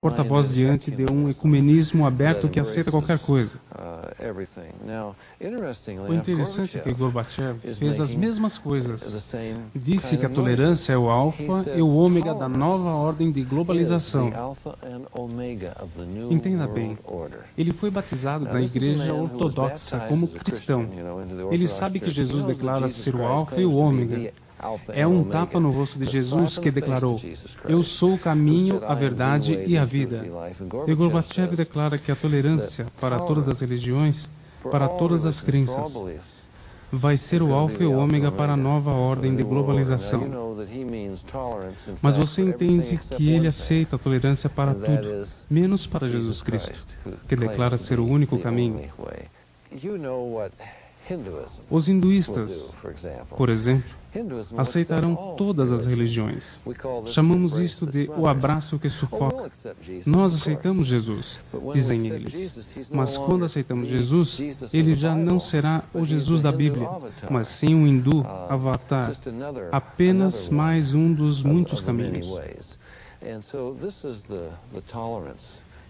porta-voz diante de um ecumenismo aberto que aceita qualquer coisa. O interessante é que Gorbachev fez as mesmas coisas. Disse que a tolerância é o alfa e o ômega da nova ordem de globalização. Entenda bem, ele foi batizado na igreja ortodoxa como cristão. Ele sabe que Jesus declara ser o alfa e o ômega. É um tapa no rosto de Jesus que declarou: "Eu sou o caminho, a verdade e a vida." E Gorbachev declara que a tolerância para todas as religiões, para todas as crenças, vai ser o alfa e o ômega para a nova ordem de globalização. Mas você entende que ele aceita a tolerância para tudo, menos para Jesus Cristo, que declara ser o único caminho. Os hinduístas, por exemplo, aceitarão todas as religiões. Chamamos isto de o abraço que sufoca. Nós aceitamos Jesus, dizem eles. Mas quando aceitamos Jesus, ele já não será o Jesus da Bíblia, mas sim um hindu, avatar, apenas mais um dos muitos caminhos.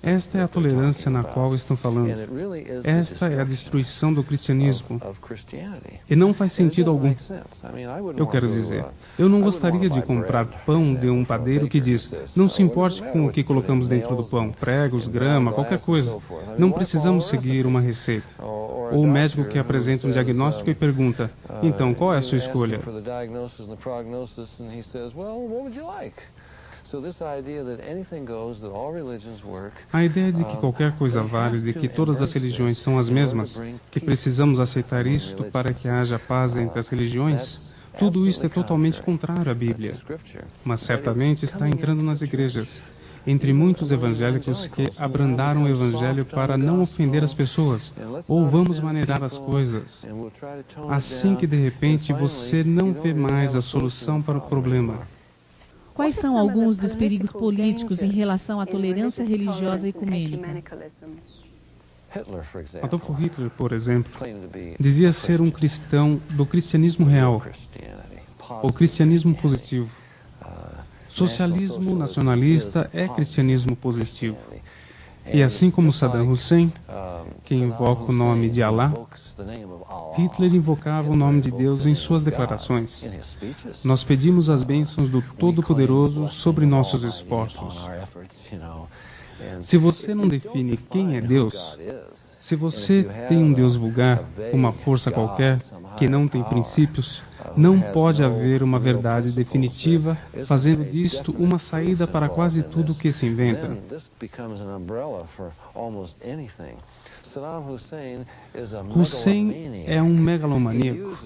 Esta é a tolerância na qual estão falando. Esta é a destruição do cristianismo. E não faz sentido algum. Eu quero dizer, eu não gostaria de comprar pão de um padeiro que diz: "Não se importe com o que colocamos dentro do pão, pregos, grama, qualquer coisa. Não precisamos seguir uma receita." Ou o médico que apresenta um diagnóstico e pergunta: "Então, qual é a sua escolha?" A ideia de que qualquer coisa vale, de que todas as religiões são as mesmas, que precisamos aceitar isto para que haja paz entre as religiões, tudo isto é totalmente contrário à Bíblia. Mas certamente está entrando nas igrejas, entre muitos evangélicos que abrandaram o evangelho para não ofender as pessoas, ou vamos maneirar as coisas. Assim que de repente você não vê mais a solução para o problema. Quais são alguns dos perigos políticos em relação à tolerância religiosa e ecumênica? Adolf Hitler, por exemplo, dizia ser um cristão do cristianismo real, o cristianismo positivo. Socialismo nacionalista é cristianismo positivo. E assim como Saddam Hussein, que invoca o nome de Allah, Hitler invocava o nome de Deus em suas declarações. Nós pedimos as bênçãos do Todo-Poderoso sobre nossos esforços. Se você não define quem é Deus, se você tem um Deus vulgar, uma força qualquer, que não tem princípios, não pode haver uma verdade definitiva, fazendo disto uma saída para quase tudo que se inventa. Hussein é um megalomaníaco.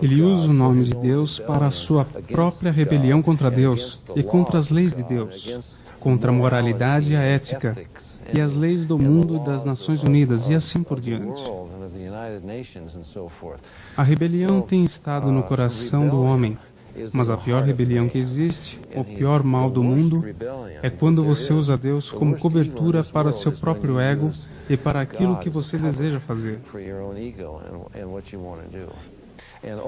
Ele usa o nome de Deus para a sua própria rebelião contra Deus e contra as leis de Deus, contra a moralidade e a ética, e as leis do mundo e das Nações Unidas, e assim por diante. A rebelião tem estado no coração do homem, mas a pior rebelião que existe, o pior mal do mundo, é quando você usa Deus como cobertura para seu próprio ego e para aquilo que você deseja fazer.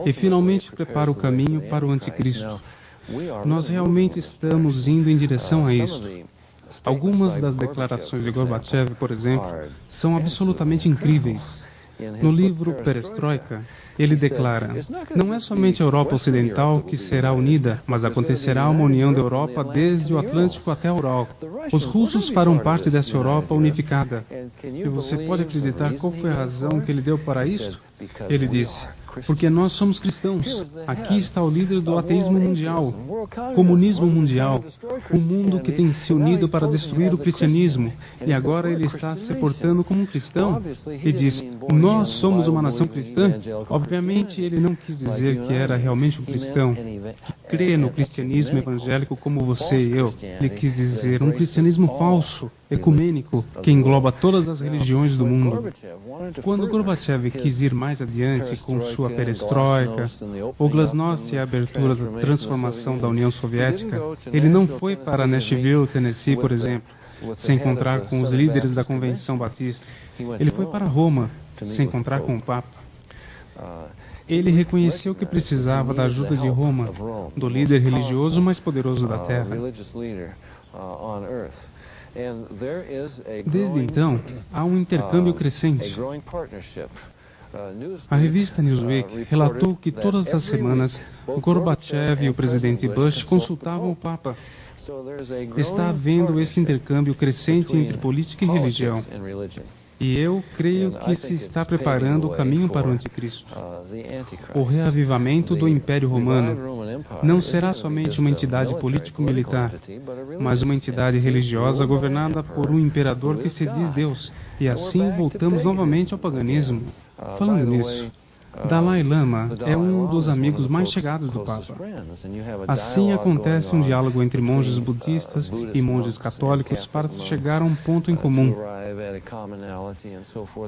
E finalmente prepara o caminho para o anticristo. Nós realmente estamos indo em direção a isso. Algumas das declarações de Gorbachev, por exemplo, são absolutamente incríveis. No livro Perestroika, ele declara: "Não é somente a Europa Ocidental que será unida, mas acontecerá uma união da Europa desde o Atlântico até o Ural. Os russos farão parte dessa Europa unificada." E você pode acreditar qual foi a razão que ele deu para isto? Ele disse: "Porque nós somos cristãos. Aqui está o líder do ateísmo mundial, comunismo mundial, o mundo que tem se unido para destruir o cristianismo, e agora ele está se portando como um cristão." E diz: "Nós somos uma nação cristã." Obviamente, ele não quis dizer que era realmente um cristão, que crê no cristianismo evangélico como você e eu. Ele quis dizer um cristianismo falso, ecumênico, que engloba todas as religiões do mundo. Quando Gorbachev quis ir mais adiante com sua perestroika, o glasnost e a abertura da transformação da União Soviética, ele não foi para Nashville, Tennessee, por exemplo, se encontrar com os líderes da Convenção Batista. Ele foi para Roma, se encontrar com o Papa. Ele reconheceu que precisava da ajuda de Roma, do líder religioso mais poderoso da Terra. Desde então, há um intercâmbio crescente. A revista Newsweek relatou que todas as semanas Gorbachev e o presidente Bush consultavam o Papa. Está havendo esse intercâmbio crescente entre política e religião. E eu creio que se está preparando o caminho para o anticristo. O reavivamento do Império Romano não será somente uma entidade político-militar, mas uma entidade religiosa governada por um imperador que se diz Deus. E assim voltamos novamente ao paganismo. Falando nisso, Dalai Lama é um dos amigos mais chegados do Papa. Assim acontece um diálogo entre monges budistas e monges católicos para se chegar a um ponto em comum.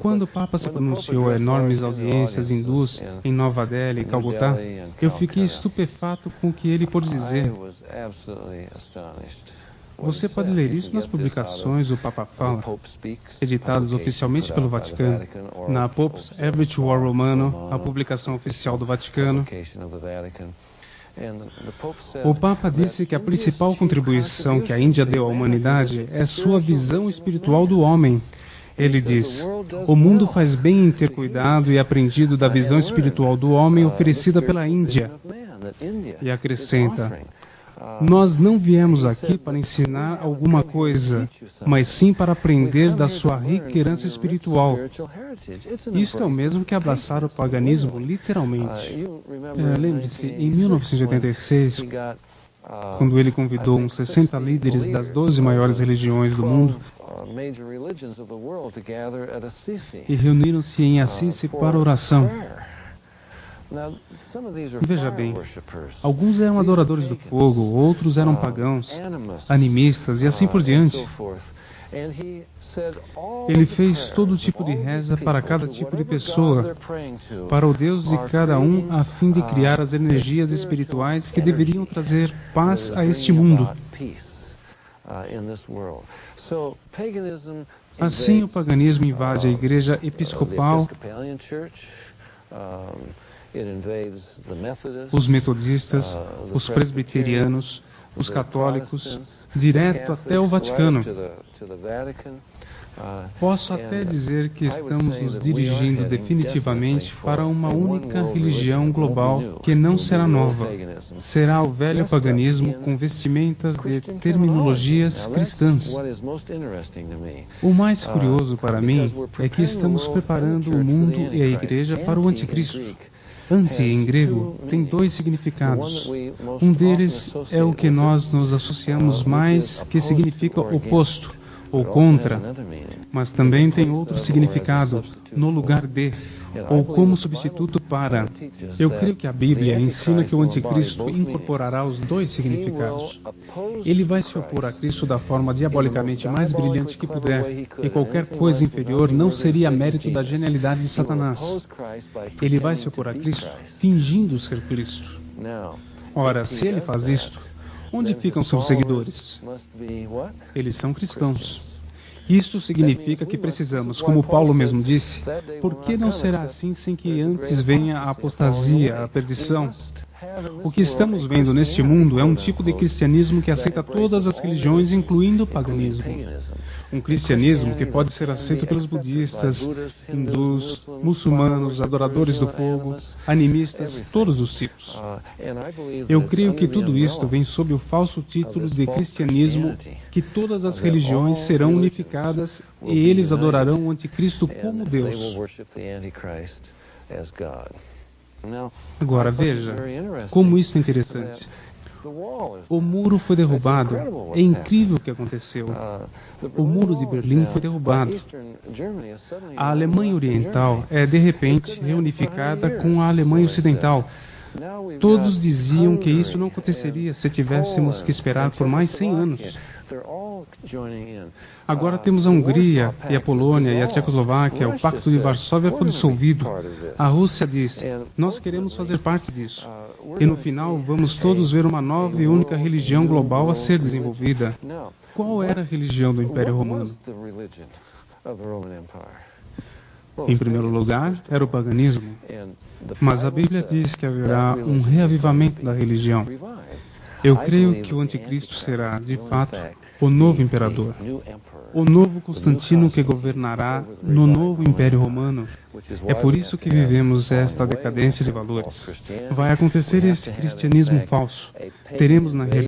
Quando o Papa se pronunciou a enormes audiências hindus em Nova Delhi e Calcutá, eu fiquei estupefato com o que ele pôde dizer. Você pode ler isso nas publicações O Papa Fala, editadas oficialmente pelo Vaticano, na Pope's Average War Romano, a publicação oficial do Vaticano. O Papa disse que a principal contribuição que a Índia deu à humanidade é sua visão espiritual do homem. Ele diz: o mundo faz bem em ter cuidado e aprendido da visão espiritual do homem oferecida pela Índia. E acrescenta: nós não viemos aqui para ensinar alguma coisa, mas sim para aprender da sua rica herança espiritual. Isto é o mesmo que abraçar o paganismo, literalmente. Lembre-se, em 1986, quando ele convidou uns 60 líderes das 12 maiores religiões do mundo e reuniram-se em Assisi para oração. Veja bem, alguns eram adoradores do fogo, outros eram pagãos, animistas e assim por diante. Ele fez todo tipo de reza para cada tipo de pessoa, para o Deus de cada um, a fim de criar as energias espirituais que deveriam trazer paz a este mundo. Assim, o paganismo invade a igreja episcopal, os metodistas, os presbiterianos, os católicos, direto até o Vaticano. Posso até dizer que estamos nos dirigindo definitivamente para uma única religião global que não será nova. Será o velho paganismo com vestimentas de terminologias cristãs. O mais curioso para mim é que estamos preparando o mundo e a igreja para o anticristo. Anti, em grego, tem dois significados. Um deles é o que nós nos associamos mais, que significa oposto ou contra, mas também tem outro significado, no lugar de, ou como substituto para. Eu creio que a Bíblia ensina que o anticristo incorporará os dois significados. Ele vai se opor a Cristo da forma diabolicamente mais brilhante que puder, e qualquer coisa inferior não seria mérito da genialidade de Satanás. Ele vai se opor a Cristo, fingindo ser Cristo. Ora, se ele faz isto, onde ficam seus seguidores? Eles são cristãos. Isto significa que precisamos, como Paulo mesmo disse, por que não será assim sem que antes venha a apostasia, a perdição? O que estamos vendo neste mundo é um tipo de cristianismo que aceita todas as religiões, incluindo o paganismo. Um cristianismo que pode ser aceito pelos budistas, hindus, muçulmanos, adoradores do fogo, animistas, todos os tipos. Eu creio que tudo isto vem sob o falso título de cristianismo, que todas as religiões serão unificadas e eles adorarão o anticristo como Deus. Agora veja como isso é interessante. O muro foi derrubado. É incrível o que aconteceu. O muro de Berlim foi derrubado. A Alemanha Oriental é, de repente, reunificada com a Alemanha Ocidental. Todos diziam que isso não aconteceria se tivéssemos que esperar por mais 100 anos. Agora temos a Hungria e a Polônia e a Tchecoslováquia. O Pacto de Varsóvia foi dissolvido. A Rússia diz: nós queremos fazer parte disso. E no final vamos todos ver uma nova e única religião global a ser desenvolvida. Qual era a religião do Império Romano? Em primeiro lugar, era o paganismo. Mas a Bíblia diz que haverá um reavivamento da religião. Eu creio que o anticristo será, de fato, o novo imperador, o novo Constantino que governará no novo Império Romano. É por isso que vivemos esta decadência de valores. Vai acontecer esse cristianismo falso. Teremos, na realidade,